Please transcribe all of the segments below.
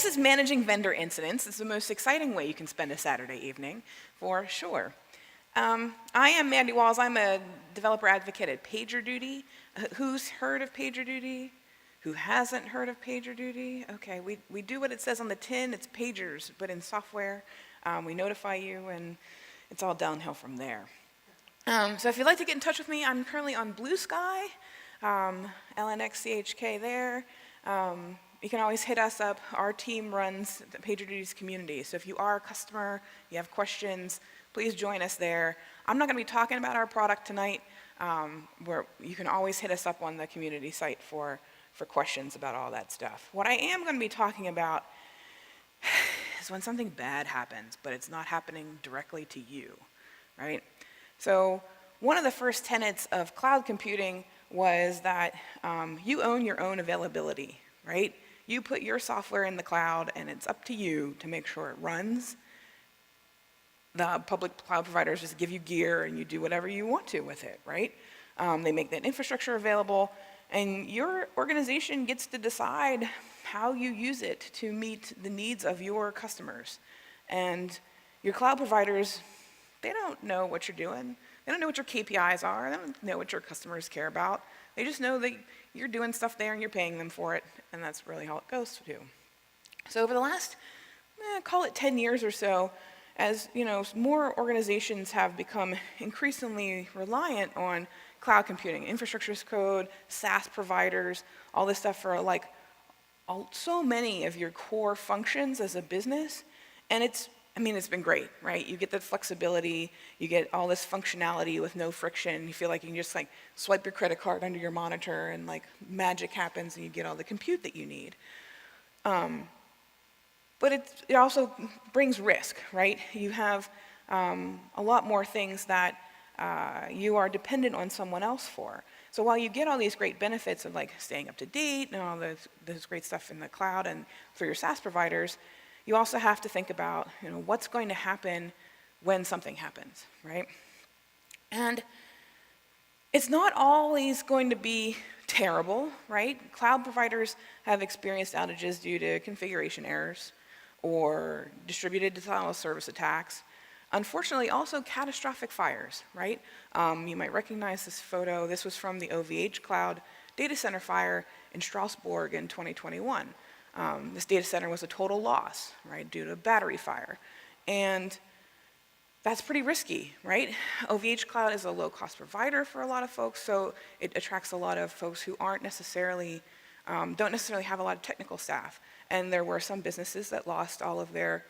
this is managing vendor incidents. It's the most exciting way you can spend a Saturday evening, for sure. I am Mandi Walls. I'm a developer advocate at PagerDuty. Who's heard of PagerDuty? Who hasn't heard of PagerDuty? Okay, we do what it says on the tin. It's pagers, but in software. We notify you, and it's all downhill from there. So if you'd like to get in touch with me, I'm currently on Blue Sky, LNXCHK there. You can always hit us up. Our team runs the PagerDuty's community. So if you are a customer, you have questions, please join us there. I'm not going to be talking about our product tonight. Where you can always hit us up on the community site for questions about all that stuff. What I am going to be talking about is when something bad happens, but it's not happening directly to you, right? So one of the first tenets of cloud computing was that you own your own availability, right? You put your software in the cloud, and it's up to you to make sure it runs. The public cloud providers just give you gear, and you do whatever you want to with it, right? They make that infrastructure available, and your organization gets to decide how you use it to meet the needs of your customers. And your cloud providers, they don't know what you're doing. They don't know what your KPIs are. They don't know what your customers care about. They just know that you're doing stuff there and you're paying them for it, and that's really how it goes to. So over the last, call it 10 years or so, as more organizations have become increasingly reliant on cloud computing, infrastructure as code, SaaS providers, all this stuff for so many of your core functions as a business, and it's been great, right? You get the flexibility, you get all this functionality with no friction. You feel like you can just swipe your credit card under your monitor and magic happens and you get all the compute that you need. But it also brings risk, right? You have a lot more things that you are dependent on someone else for. So while you get all these great benefits of staying up to date and all this great stuff in the cloud and for your SaaS providers, you also have to think about what's going to happen when something happens, right? And it's not always going to be terrible, right? Cloud providers have experienced outages due to configuration errors or distributed denial of service attacks. Unfortunately, also catastrophic fires, right? You might recognize this photo. This was from the OVH Cloud data center fire in Strasbourg in 2021. This data center was a total loss, right, due to a battery fire. And that's pretty risky, right? OVH Cloud is a low-cost provider for a lot of folks, so it attracts a lot of folks who don't necessarily have a lot of technical staff. And there were some businesses that lost all of their,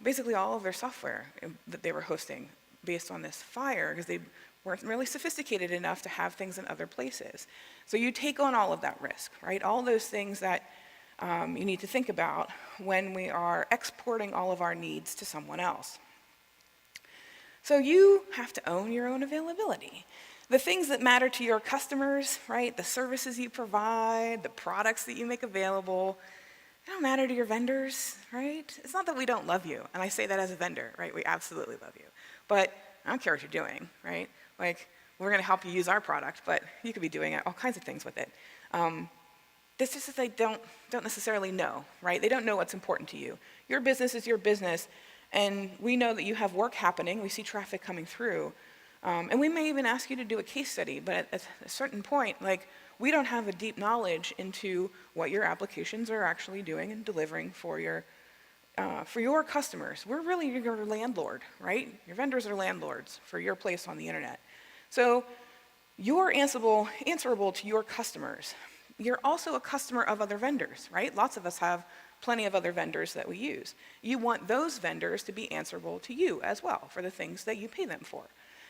basically all of their software that they were hosting based on this fire because they weren't really sophisticated enough to have things in other places. So you take on all of that risk, right? All those things that you need to think about when we are exporting all of our needs to someone else. So you have to own your own availability. The things that matter to your customers, right? The services you provide, the products that you make available, they don't matter to your vendors, right? It's not that we don't love you, and I say that as a vendor, right? We absolutely love you. But I don't care what you're doing, right? We're gonna help you use our product, but you could be doing all kinds of things with it. This is just they don't necessarily know, right? They don't know what's important to you. Your business is your business, and we know that you have work happening. We see traffic coming through, and we may even ask you to do a case study, but at a certain point, we don't have a deep knowledge into what your applications are actually doing and delivering for your customers. We're really your landlord, right? Your vendors are landlords for your place on the internet. So you're answerable to your customers. You're also a customer of other vendors, right? Lots of us have plenty of other vendors that we use. You want those vendors to be answerable to you as well for the things that you pay them for.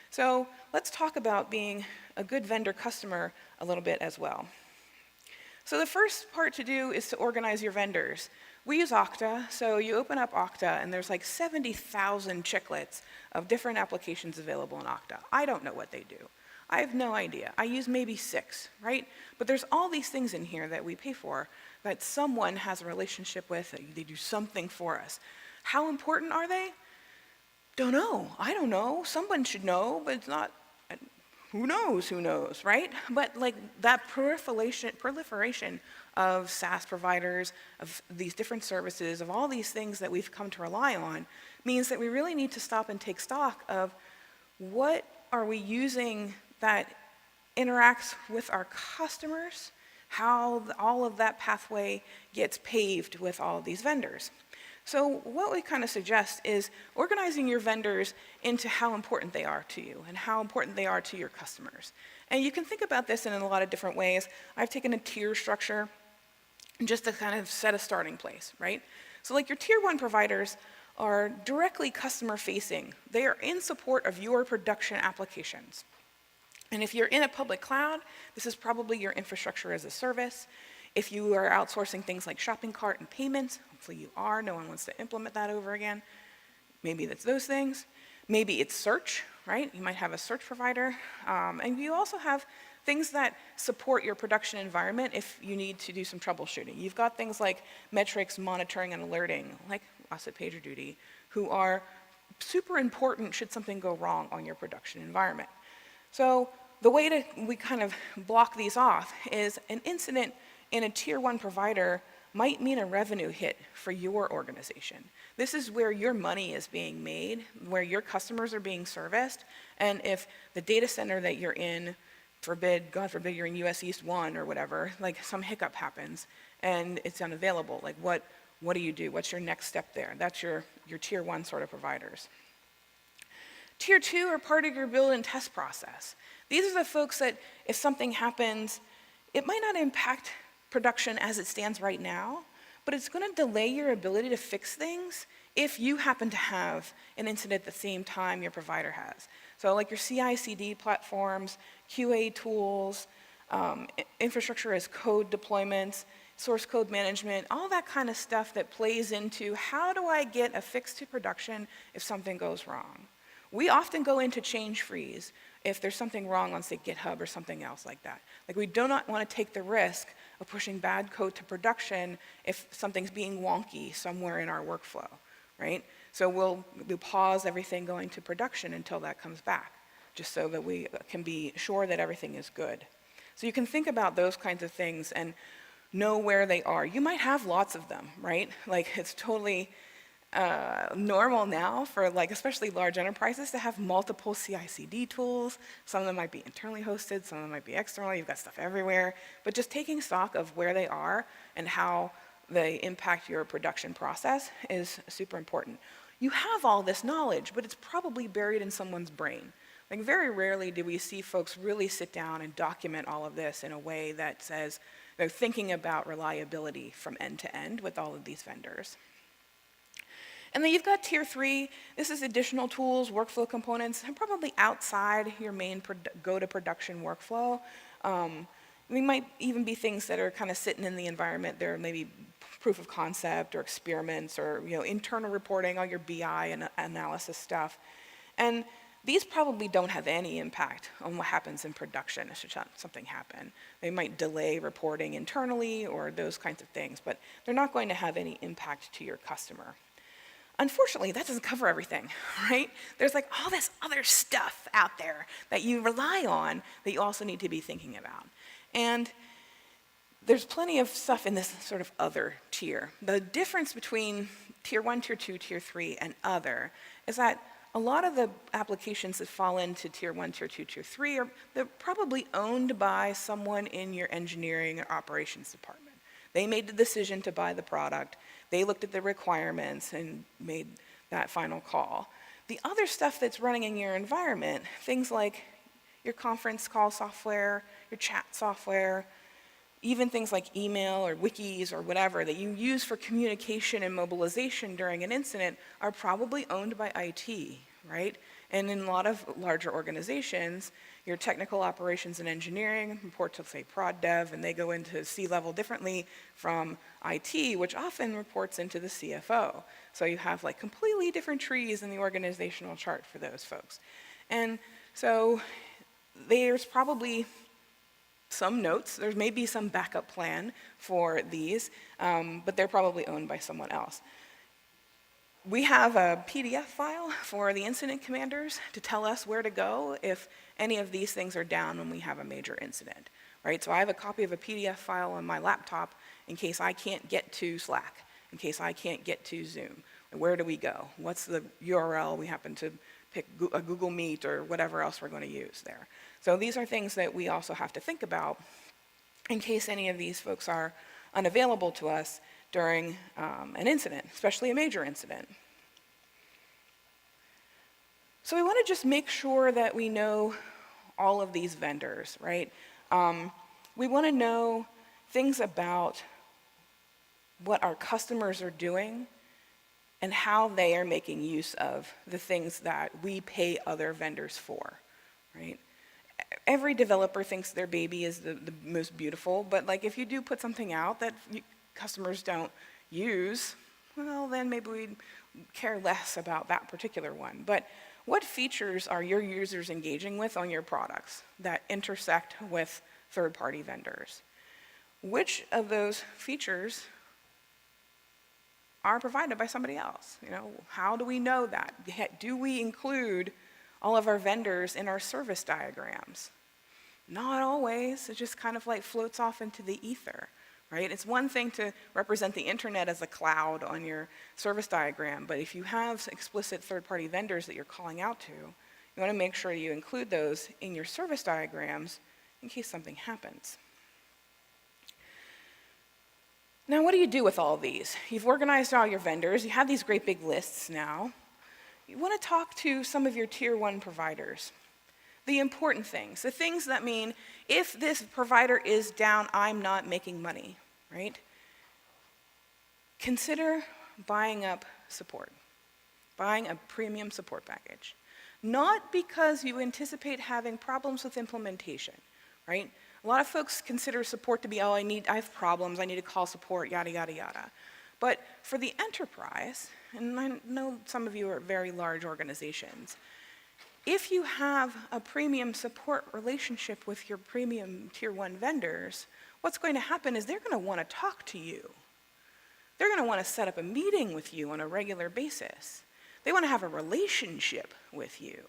So let's talk about being a good vendor customer a little bit as well. So the first part to do is to organize your vendors. We use Okta, so you open up Okta and there's 70,000 chiclets of different applications available in Okta. I don't know what they do. I have no idea. I use maybe 6, right? But there's all these things in here that we pay for that someone has a relationship with, that they do something for us. How important are they? Don't know. I don't know. Someone should know, but it's not, who knows, right? But that proliferation of SaaS providers, of these different services, of all these things that we've come to rely on, means that we really need to stop and take stock of what are we using that interacts with our customers, how all of that pathway gets paved with all of these vendors. So what we kind of suggest is organizing your vendors into how important they are to you and how important they are to your customers. And you can think about this in a lot of different ways. I've taken a tier structure just to kind of set a starting place, right? So like your tier 1 providers are directly customer facing. They are in support of your production applications. And if you're in a public cloud, this is probably your infrastructure as a service. If you are outsourcing things like shopping cart and payments, hopefully you are, no one wants to implement that over again. Maybe that's those things. Maybe it's search, right? You might have a search provider. And you also have things that support your production environment if you need to do some troubleshooting. You've got things like metrics, monitoring, and alerting, like us at PagerDuty, who are super important should something go wrong on your production environment. So the way we kind of block these off is an incident in a tier 1 provider might mean a revenue hit for your organization. This is where your money is being made, where your customers are being serviced, and if the data center that you're in, God forbid you're in US East 1 or whatever, like some hiccup happens and it's unavailable, like what do you do? What's your next step there? That's your tier 1 sort of providers. Tier 2 are part of your build and test process. These are the folks that if something happens, it might not impact production as it stands right now, but it's going to delay your ability to fix things if you happen to have an incident at the same time your provider has. So like your CI/CD platforms, QA tools, infrastructure as code deployments, source code management, all that kind of stuff that plays into how do I get a fix to production if something goes wrong. We often go into change freeze if there's something wrong on, say, GitHub or something else like that. Like we do not want to take the risk of pushing bad code to production if something's being wonky somewhere in our workflow, right? So we'll pause everything going to production until that comes back, just so that we can be sure that everything is good. So you can think about those kinds of things and know where they are. You might have lots of them, right? Like it's totally normal now for like especially large enterprises to have multiple CI/CD tools. Some of them might be internally hosted, some of them might be external. You've got stuff everywhere. But just taking stock of where they are and how they impact your production process is super important. You have all this knowledge, but it's probably buried in someone's brain. Like very rarely do we see folks really sit down and document all of this in a way that says they're thinking about reliability from end to end with all of these vendors. And then you've got tier 3. This is additional tools, workflow components, and probably outside your main go-to-production workflow. They might even be things that are kind of sitting in the environment. They're maybe proof of concept or experiments or internal reporting, all your BI and analysis stuff. And these probably don't have any impact on what happens in production should something happen. They might delay reporting internally or those kinds of things, but they're not going to have any impact to your customer. Unfortunately, that doesn't cover everything, right? There's like all this other stuff out there that you rely on that you also need to be thinking about. And there's plenty of stuff in this sort of other tier. The difference between tier 1, tier 2, tier 3, and other is that a lot of the applications that fall into tier 1, tier 2, tier 3 they're probably owned by someone in your engineering or operations department. They made the decision to buy the product. They looked at the requirements and made that final call. The other stuff that's running in your environment, things like your conference call software, your chat software, even things like email or wikis or whatever that you use for communication and mobilization during an incident are probably owned by IT, right? And in a lot of larger organizations, your technical operations and engineering report to, say, prod dev, and they go into C-level differently from IT, which often reports into the CFO. So you have like completely different trees in the organizational chart for those folks. And so there's probably some notes. There may be some backup plan for these, but they're probably owned by someone else. We have a PDF file for the incident commanders to tell us where to go if any of these things are down when we have a major incident, right? So I have a copy of a PDF file on my laptop, in case I can't get to Slack, in case I can't get to Zoom. Where do we go? What's the URL? We happen to pick a Google Meet or whatever else we're going to use there. So these are things that we also have to think about in case any of these folks are unavailable to us during an incident, especially a major incident. So we want to just make sure that we know all of these vendors, right? We want to know things about what our customers are doing and how they are making use of the things that we pay other vendors for, right? Every developer thinks their baby is the most beautiful, but like if you do put something out that customers don't use, well, then maybe we'd care less about that particular one. But what features are your users engaging with on your products that intersect with third-party vendors? Which of those features are provided by somebody else? You know, how do we know that? Do we include all of our vendors in our service diagrams? Not always. It just kind of like floats off into the ether, right? It's one thing to represent the internet as a cloud on your service diagram, but if you have explicit third-party vendors that you're calling out to, you want to make sure you include those in your service diagrams in case something happens. Now, what do you do with all of these? You've organized all your vendors. You have these great big lists now. You want to talk to some of your tier 1 providers. The important things, the things that mean, if this provider is down, I'm not making money, right? Consider buying up support, buying a premium support package. Not because you anticipate having problems with implementation, right? A lot of folks consider support to be, oh, I have problems, I need to call support, yada, yada, yada. But for the enterprise, and I know some of you are very large organizations, if you have a premium support relationship with your premium tier 1 vendors, what's going to happen is they're going to want to talk to you. They're going to want to set up a meeting with you on a regular basis. They want to have a relationship with you.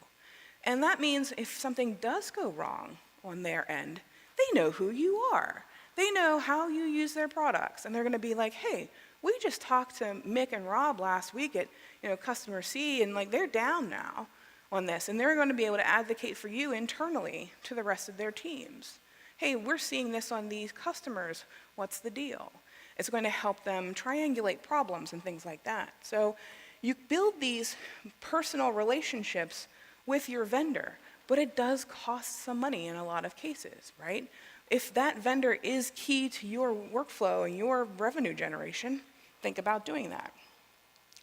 And that means if something does go wrong on their end, they know who you are. They know how you use their products. And they're going to be like, hey, we just talked to Mick and Rob last week at customer C, and like they're down now on this. And they're going to be able to advocate for you internally to the rest of their teams. Hey, we're seeing this on these customers. What's the deal? It's going to help them triangulate problems and things like that. So you build these personal relationships with your vendor, but it does cost some money in a lot of cases, right? If that vendor is key to your workflow and your revenue generation, think about doing that.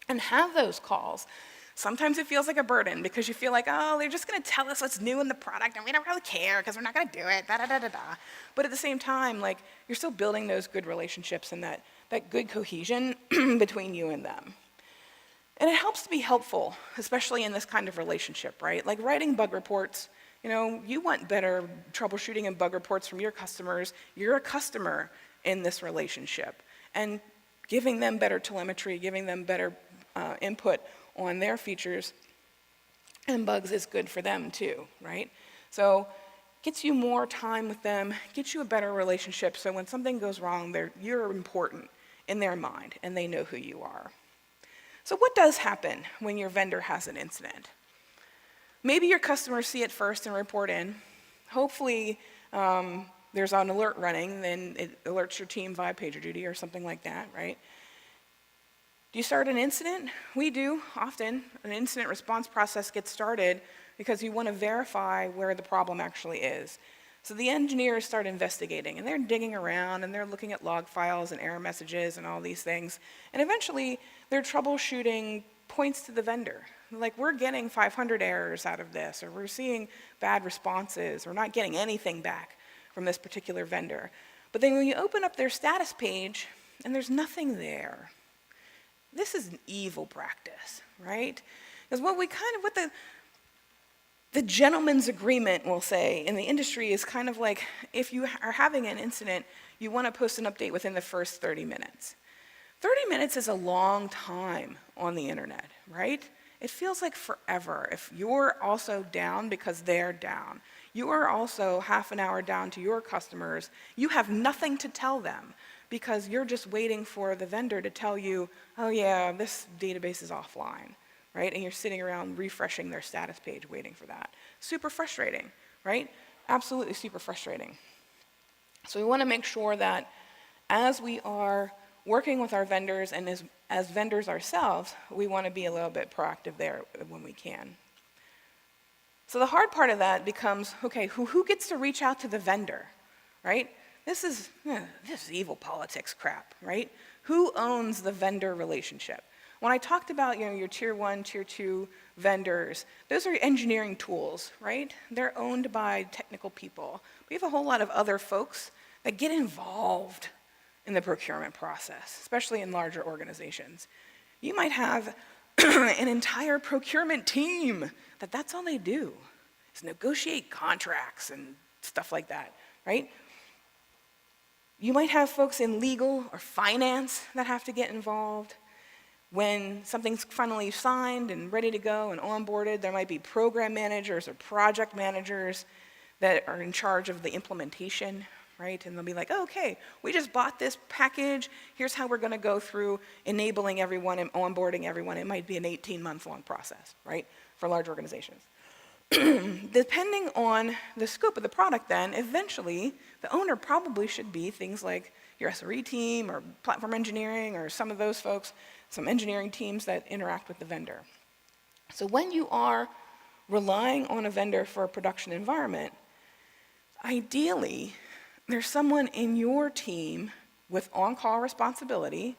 And have those calls. Sometimes it feels like a burden because you feel like, oh, they're just going to tell us what's new in the product and we don't really care because we're not going to do it, da-da-da-da-da. But at the same time, like, you're still building those good relationships and that good cohesion between you and them. And it helps to be helpful, especially in this kind of relationship, right? Like writing bug reports, you want better troubleshooting and bug reports from your customers. You're a customer in this relationship. And giving them better telemetry, giving them better input on their features and bugs is good for them too, right? So gets you more time with them, gets you a better relationship, so when something goes wrong, you're important in their mind and they know who you are. So what does happen when your vendor has an incident? Maybe your customers see it first and report in. Hopefully there's an alert running, then it alerts your team via PagerDuty or something like that, right? Do you start an incident? We do, often. An incident response process gets started because you want to verify where the problem actually is. So the engineers start investigating, and they're digging around, and they're looking at log files and error messages and all these things. And eventually, their troubleshooting points to the vendor. Like, we're getting 500 errors out of this, or we're seeing bad responses, or not getting anything back from this particular vendor. But then when you open up their status page, and there's nothing there, this is an evil practice, right? Because what the gentleman's agreement, we'll say, in the industry is kind of like, if you are having an incident, you want to post an update within the first 30 minutes. 30 minutes is a long time on the internet, right? It feels like forever. If you're also down because they're down, you are also half an hour down to your customers, you have nothing to tell them because you're just waiting for the vendor to tell you, oh yeah, this database is offline, right? And you're sitting around refreshing their status page waiting for that. Super frustrating, right? Absolutely super frustrating. So we want to make sure that as we are working with our vendors and as vendors ourselves, we want to be a little bit proactive there when we can. So the hard part of that becomes, okay, who gets to reach out to the vendor, right? This is evil politics crap, right? Who owns the vendor relationship? When I talked about your tier 1, tier 2 vendors, those are engineering tools, right? They're owned by technical people. We have a whole lot of other folks that get involved in the procurement process, especially in larger organizations. You might have an entire procurement team that's all they do, is negotiate contracts and stuff like that, right? You might have folks in legal or finance that have to get involved. When something's finally signed and ready to go and onboarded, there might be program managers or project managers that are in charge of the implementation, right? And they'll be like, oh, okay, we just bought this package. Here's how we're going to go through enabling everyone and onboarding everyone. It might be an 18-month-long process, right, for large organizations. Depending on the scope of the product then, eventually, the owner probably should be things like your SRE team or platform engineering or some of those folks, some engineering teams that interact with the vendor. So when you are relying on a vendor for a production environment, ideally, there's someone in your team with on-call responsibility,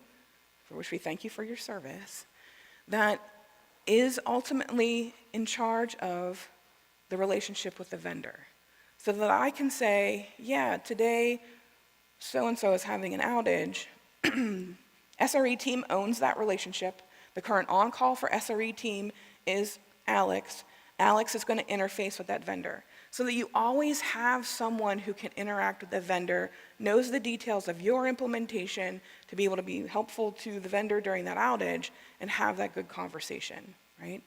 for which we thank you for your service, that is ultimately in charge of the relationship with the vendor. So that I can say, yeah, today so-and-so is having an outage. SRE team owns that relationship. The current on-call for SRE team is Alex. Alex is going to interface with that vendor. So that you always have someone who can interact with the vendor, knows the details of your implementation to be able to be helpful to the vendor during that outage and have that good conversation, right?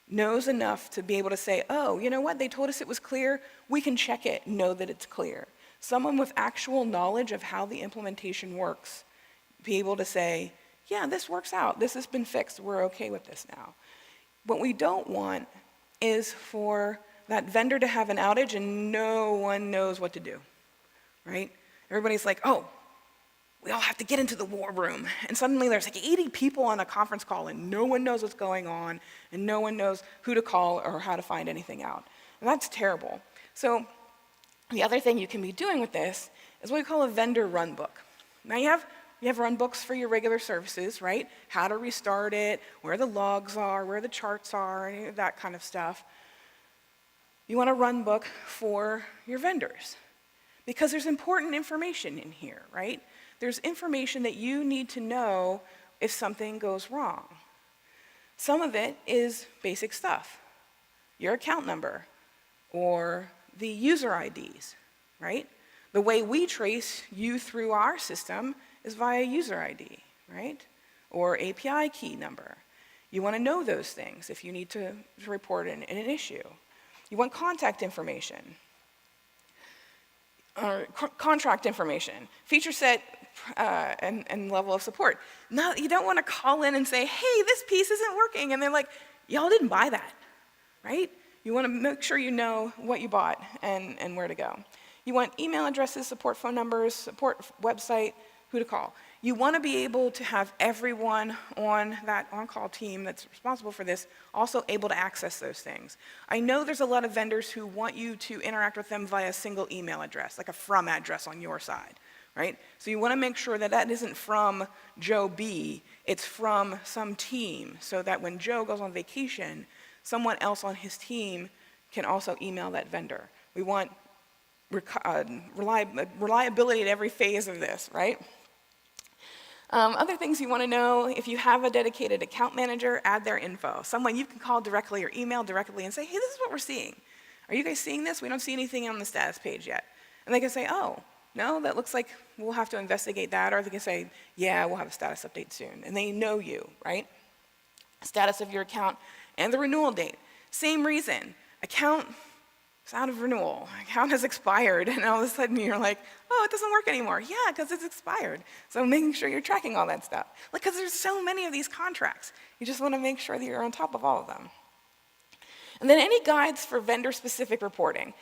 Knows enough to be able to say, oh, you know what, they told us it was clear, we can check it, know that it's clear. Someone with actual knowledge of how the implementation works, be able to say, yeah, this works out, this has been fixed, we're okay with this now. What we don't want is for that vendor to have an outage and no one knows what to do, right? Everybody's like, oh, we all have to get into the war room. And suddenly there's like 80 people on a conference call and no one knows what's going on and no one knows who to call or how to find anything out. And that's terrible. So the other thing you can be doing with this is what we call a vendor run book. Now you have run books for your regular services, right? How to restart it, where the logs are, where the charts are, any of that kind of stuff. You want a run book for your vendors because there's important information in here, right? There's information that you need to know if something goes wrong. Some of it is basic stuff, your account number or the user IDs, right? The way we trace you through our system is via user ID, right? Or API key number. You want to know those things if you need to report an issue. You want contact information, or contract information, feature set, and level of support. Now, you don't want to call in and say, hey, this piece isn't working, and they're like, y'all didn't buy that, right? You want to make sure you know what you bought and where to go. You want email addresses, support phone numbers, support website, who to call. You want to be able to have everyone on that on-call team that's responsible for this also able to access those things. I know there's a lot of vendors who want you to interact with them via a single email address, like a from address on your side, right? So you want to make sure that that isn't from Joe B, it's from some team, so that when Joe goes on vacation, someone else on his team can also email that vendor. We want reliability at every phase of this, right? Other things you want to know, if you have a dedicated account manager, add their info. Someone you can call directly or email directly and say, hey, this is what we're seeing. Are you guys seeing this? We don't see anything on the status page yet. And they can say, oh, no, that looks like we'll have to investigate that. Or they can say, yeah, we'll have a status update soon. And they know you, right? Status of your account and the renewal date. Same reason. Account it's out of renewal, account has expired, and all of a sudden you're like, oh, it doesn't work anymore. Yeah, because it's expired. So making sure you're tracking all that stuff. Like, because there's so many of these contracts. You just want to make sure that you're on top of all of them. And then any guides for vendor-specific reporting.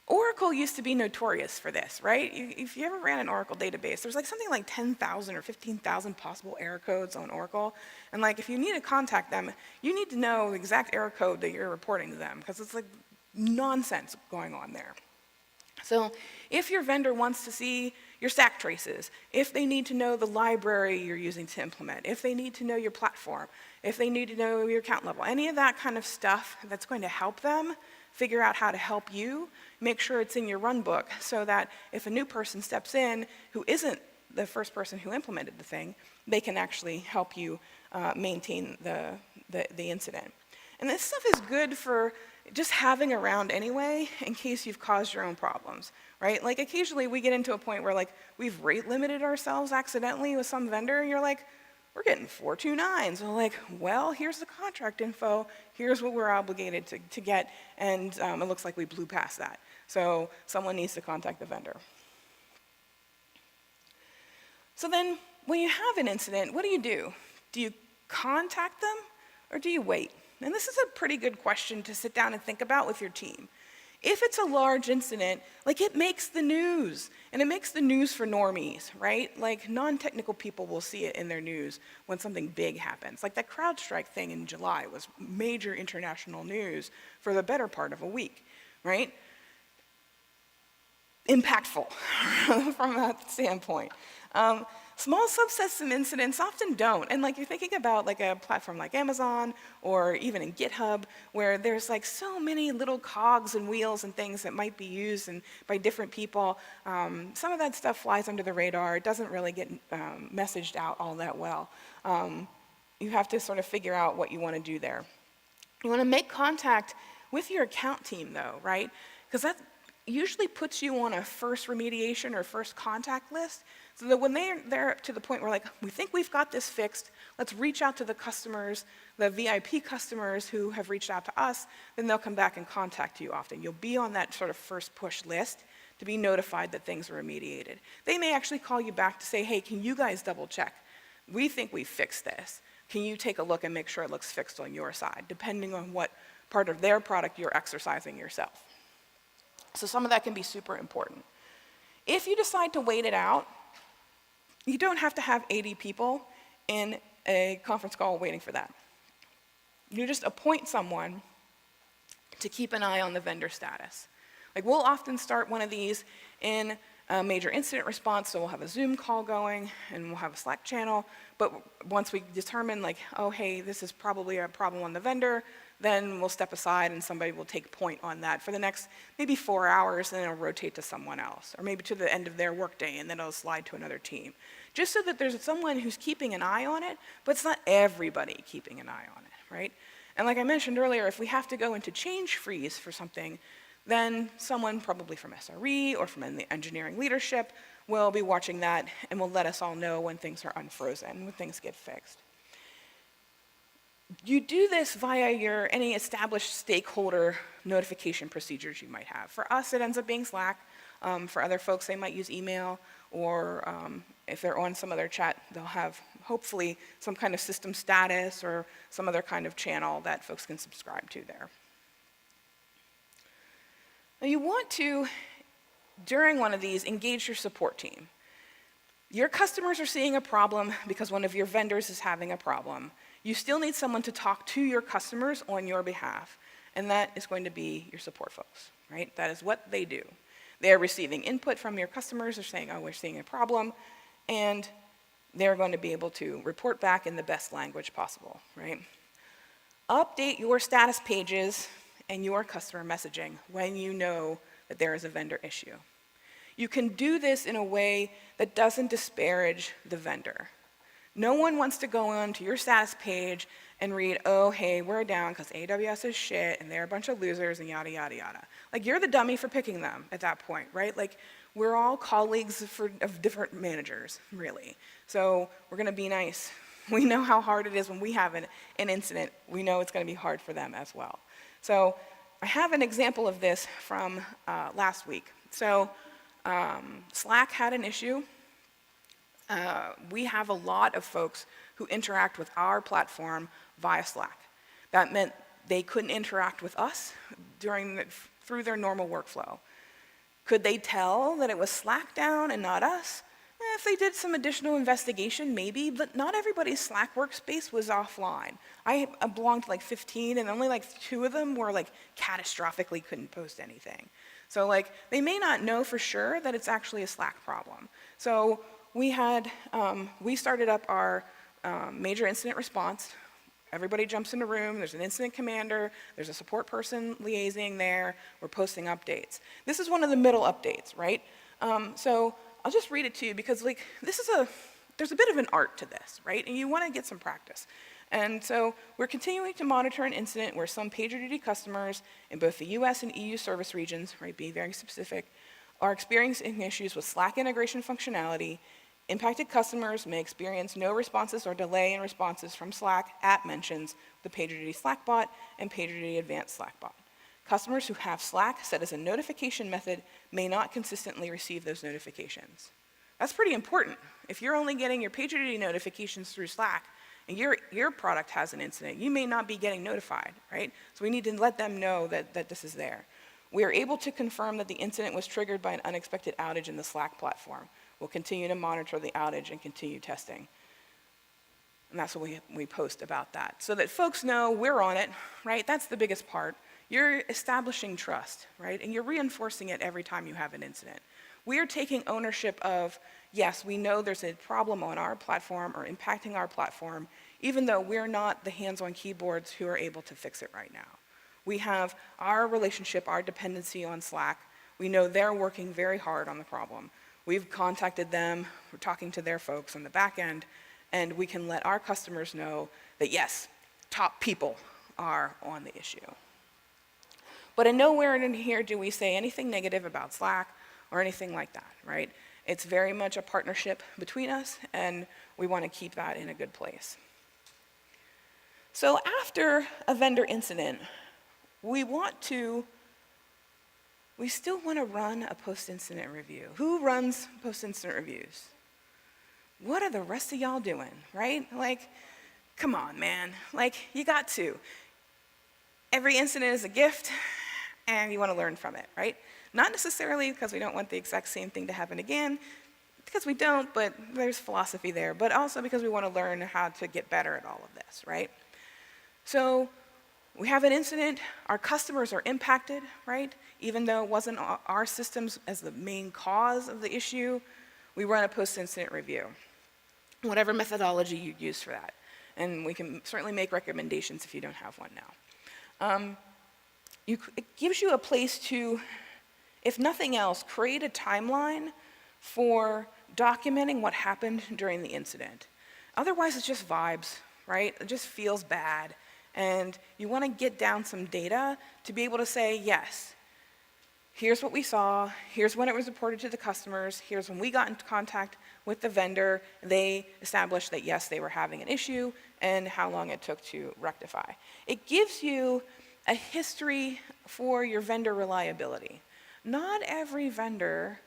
Oracle used to be notorious for this, right? If you ever ran an Oracle database, there's like something like 10,000 or 15,000 possible error codes on Oracle. And like if you need to contact them, you need to know the exact error code that you're reporting to them, because it's like nonsense going on there. So if your vendor wants to see your stack traces, if they need to know the library you're using to implement, if they need to know your platform, if they need to know your account level, any of that kind of stuff that's going to help them figure out how to help you, make sure it's in your run book so that if a new person steps in who isn't the first person who implemented the thing, they can actually help you maintain the incident. And this stuff is good for just having around anyway in case you've caused your own problems, right? Like occasionally we get into a point where like we've rate limited ourselves accidentally with some vendor and you're like, we're getting 429s. And we're like, well, here's the contract info, here's what we're obligated to get, and it looks like we blew past that. So someone needs to contact the vendor. So then when you have an incident, what do? Do you contact them or do you wait? And this is a pretty good question to sit down and think about with your team. If it's a large incident, like it makes the news, and it makes the news for normies, right? Like non-technical people will see it in their news when something big happens. Like that CrowdStrike thing in July was major international news for the better part of a week, right? Impactful from that standpoint. Small subsets of incidents often don't. And like you're thinking about like a platform like Amazon or even in GitHub where there's like so many little cogs and wheels and things that might be used by different people. Some of that stuff flies under the radar. It doesn't really get messaged out all that well. You have to sort of figure out what you want to do there. You want to make contact with your account team though, right? Because that usually puts you on a first remediation or first contact list, so that when they're to the point where like, we think we've got this fixed, let's reach out to the customers, the VIP customers who have reached out to us, then they'll come back and contact you often. You'll be on that sort of first push list to be notified that things are remediated. They may actually call you back to say, hey, can you guys double check? We think we fixed this. Can you take a look and make sure it looks fixed on your side, depending on what part of their product you're exercising yourself. So some of that can be super important. If you decide to wait it out, you don't have to have 80 people in a conference call waiting for that. You just appoint someone to keep an eye on the vendor status. Like we'll often start one of these in a major incident response, so we'll have a Zoom call going and we'll have a Slack channel, but once we determine like, oh hey, this is probably a problem on the vendor, then we'll step aside and somebody will take point on that for the next maybe 4 hours, and then it'll rotate to someone else, or maybe to the end of their workday, and then it'll slide to another team. Just so that there's someone who's keeping an eye on it, but it's not everybody keeping an eye on it, right? And like I mentioned earlier, if we have to go into change freeze for something, then someone probably from SRE or from the engineering leadership will be watching that and will let us all know when things are unfrozen, when things get fixed. You do this via any established stakeholder notification procedures you might have. For us, it ends up being Slack. For other folks, they might use email, or if they're on some other chat, they'll have hopefully some kind of system status or some other kind of channel that folks can subscribe to there. Now you want to, during one of these, engage your support team. Your customers are seeing a problem because one of your vendors is having a problem. You still need someone to talk to your customers on your behalf, and that is going to be your support folks, right? That is what they do. They're receiving input from your customers. They're saying, oh, we're seeing a problem, and they're going to be able to report back in the best language possible, right? Update your status pages and your customer messaging when you know that there is a vendor issue. You can do this in a way that doesn't disparage the vendor. No one wants to go on to your status page and read, oh, hey, we're down because AWS is shit and they're a bunch of losers and yada, yada, yada. Like, you're the dummy for picking them at that point, right? Like, we're all colleagues of different managers, really. So we're going to be nice. We know how hard it is when we have an incident. We know it's going to be hard for them as well. So I have an example of this from last week. So Slack had an issue. We have a lot of folks who interact with our platform via Slack. That meant they couldn't interact with us through their normal workflow. Could they tell that it was Slack down and not us? If they did some additional investigation, maybe, but not everybody's Slack workspace was offline. I belonged to like 15, and only like 2 of them were like catastrophically couldn't post anything. So like they may not know for sure that it's actually a Slack problem. So we started up our major incident response. Everybody jumps in a room, there's an incident commander, there's a support person liaising there, we're posting updates. This is one of the middle updates, right? So I'll just read it to you because like there's a bit of an art to this, right? And you want to get some practice. And so we're continuing to monitor an incident where some PagerDuty customers in both the US and EU service regions, right, being very specific, are experiencing issues with Slack integration functionality. Impacted customers may experience no responses or delay in responses from Slack at mentions, the PagerDuty Slack bot and PagerDuty Advanced Slack bot. Customers who have Slack set as a notification method may not consistently receive those notifications. That's pretty important. If you're only getting your PagerDuty notifications through Slack and your product has an incident, you may not be getting notified, right? So we need to let them know that this is there. We are able to confirm that the incident was triggered by an unexpected outage in the Slack platform. We'll continue to monitor the outage and continue testing. And that's what we post about that. So that folks know we're on it, right? That's the biggest part. You're establishing trust, right? And you're reinforcing it every time you have an incident. We are taking ownership of, yes, we know there's a problem on our platform or impacting our platform, even though we're not the hands-on keyboards who are able to fix it right now. We have our relationship, our dependency on Slack. We know they're working very hard on the problem. We've contacted them, we're talking to their folks on the back end, and we can let our customers know that yes, top people are on the issue. But in nowhere in here do we say anything negative about Slack or anything like that, right? It's very much a partnership between us, and we want to keep that in a good place. So after a vendor incident, we still want to run a post-incident review. Who runs post-incident reviews? What are the rest of y'all doing, right? Like, come on, man. Like, you got to. Every incident is a gift, and you want to learn from it, right? Not necessarily because we don't want the exact same thing to happen again, because we don't, but there's philosophy there, but also because we want to learn how to get better at all of this, right? So we have an incident, our customers are impacted, right? Even though it wasn't our systems as the main cause of the issue, we run a post-incident review, whatever methodology you use for that. And we can certainly make recommendations if you don't have one now. It gives you a place to, if nothing else, create a timeline for documenting what happened during the incident. Otherwise, it's just vibes, right? It just feels bad. And you want to get down some data to be able to say, yes, here's what we saw, here's when it was reported to the customers, here's when we got in contact with the vendor, they established that yes, they were having an issue, and how long it took to rectify. It gives you a history for your vendor reliability. Not every vendor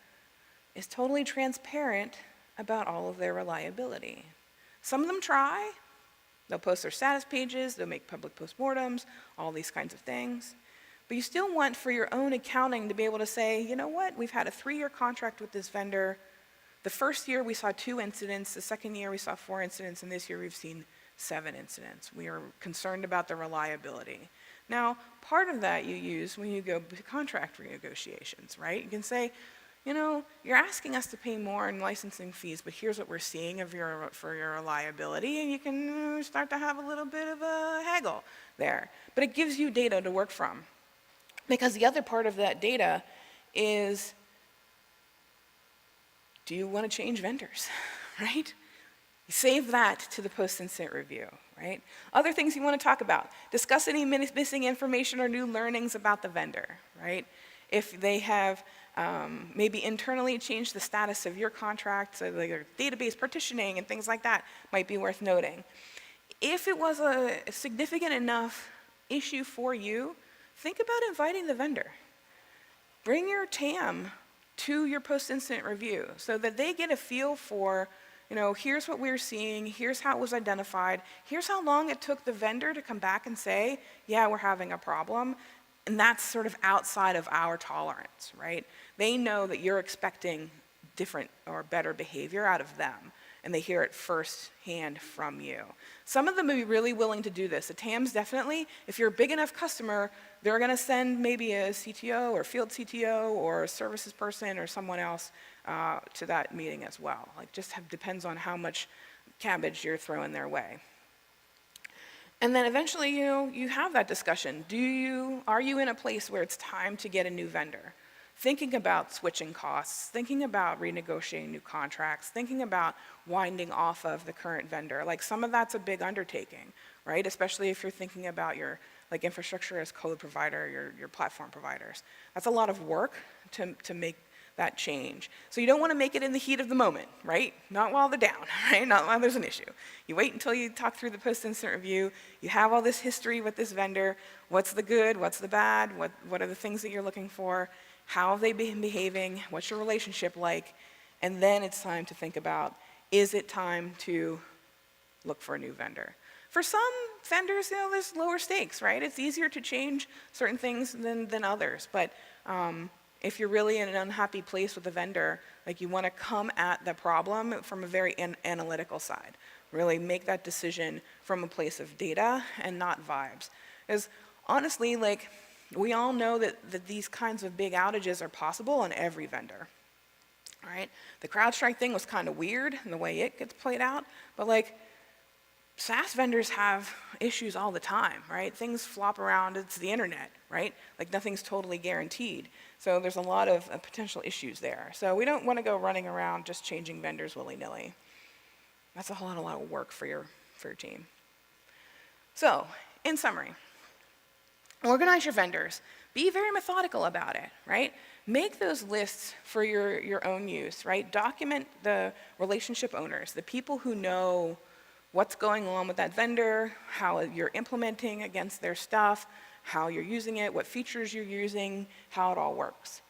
is totally transparent about all of their reliability. Some of them try. They'll post their status pages, they'll make public postmortems, all these kinds of things. But you still want, for your own accounting, to be able to say, you know what, we've had a 3-year contract with this vendor. The first year we saw 2 incidents, the second year we saw 4 incidents, and this year we've seen 7 incidents. We are concerned about the reliability. Now, part of that you use when you go to contract renegotiations, right? You can say, you know, you're asking us to pay more in licensing fees, but here's what we're seeing for your reliability, and you can start to have a little bit of a haggle there. But it gives you data to work from. Because the other part of that data is, do you want to change vendors, right? You save that to the post-incident review, right? Other things you want to talk about. Discuss any missing information or new learnings about the vendor, right? If they have maybe internally changed the status of your contract, so like database partitioning and things like that might be worth noting. If it was a significant enough issue for you, think about inviting the vendor. Bring your TAM to your post-incident review so that they get a feel for, here's what we're seeing, here's how it was identified, here's how long it took the vendor to come back and say, yeah, we're having a problem. And that's sort of outside of our tolerance, right? They know that you're expecting different or better behavior out of them, and they hear it firsthand from you. Some of them will be really willing to do this. The TAMs definitely, if you're a big enough customer, they're going to send maybe a CTO or field CTO or a services person or someone else to that meeting as well. Depends on how much cabbage you're throwing their way. And then eventually, you have that discussion. Are you in a place where it's time to get a new vendor? Thinking about switching costs, thinking about renegotiating new contracts, thinking about winding off of the current vendor. Some of that's a big undertaking, right? Especially if you're thinking about your infrastructure as code provider, your platform providers. That's a lot of work to make that change. So you don't want to make it in the heat of the moment, right? Not while they're down, right? Not while there's an issue. You wait until you talk through the post-incident review. You have all this history with this vendor. What's the good? What's the bad? What are the things that you're looking for? How have they been behaving? What's your relationship like? And then it's time to think about, is it time to look for a new vendor? For some vendors, there's lower stakes, right? It's easier to change certain things than others. But if you're really in an unhappy place with a vendor, you want to come at the problem from a very analytical side. Really make that decision from a place of data and not vibes. Because honestly, we all know that these kinds of big outages are possible on every vendor. All right? The CrowdStrike thing was kind of weird in the way it gets played out, but SaaS vendors have issues all the time, right? Things flop around, it's the internet, right? Nothing's totally guaranteed. So there's a lot of potential issues there. So we don't want to go running around just changing vendors willy-nilly. That's a lot of work for your team. So, in summary, organize your vendors. Be very methodical about it, right? Make those lists for your own use, right? Document the relationship owners, the people who know what's going on with that vendor, how you're implementing against their stuff, how you're using it, what features you're using, how it all works.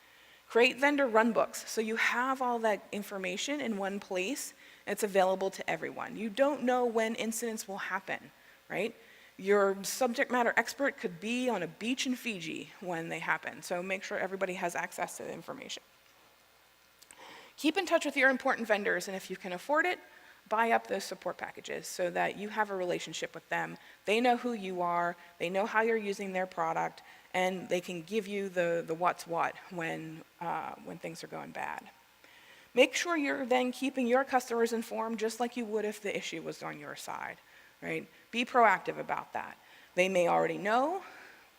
Create vendor runbooks so you have all that information in one place and it's available to everyone. You don't know when incidents will happen, right? Your subject matter expert could be on a beach in Fiji when they happen, so make sure everybody has access to the information. Keep in touch with your important vendors, and if you can afford it, buy up those support packages so that you have a relationship with them. They know who you are, they know how you're using their product, and they can give you the what's what when things are going bad. Make sure you're then keeping your customers informed just like you would if the issue was on your side, right? Be proactive about that. They may already know,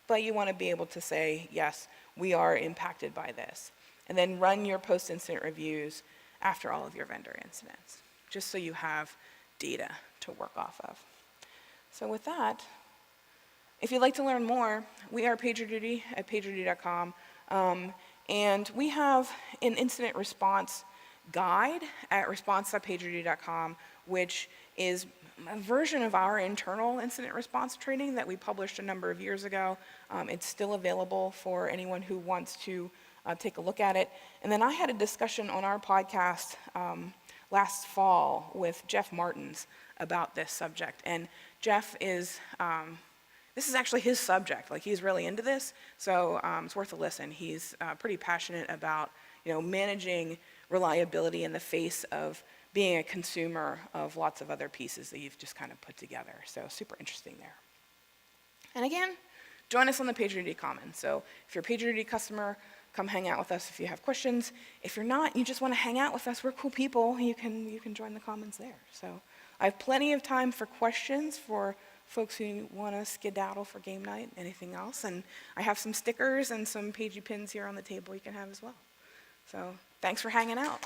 but you want to be able to say, yes, we are impacted by this. And then run your post-incident reviews after all of your vendor incidents, just so you have data to work off of. So with that, if you'd like to learn more, we are PagerDuty at pagerduty.com, and we have an incident response guide at response.pagerduty.com, which is a version of our internal incident response training that we published a number of years ago. It's still available for anyone who wants to take a look at it. And then I had a discussion on our podcast last fall with Jeff Martins about this subject. And Jeff is, this is actually his subject. He's really into this, so it's worth a listen. He's pretty passionate about managing reliability in the face of being a consumer of lots of other pieces that you've just kind of put together. So super interesting there. And again, join us on the PagerDuty Commons. So if you're a PagerDuty customer, come hang out with us if you have questions. If you're not, you just want to hang out with us, we're cool people, you can join the Commons there. So I have plenty of time for questions for folks who want to skedaddle for game night, anything else. And I have some stickers and some Pagey pins here on the table you can have as well. So thanks for hanging out.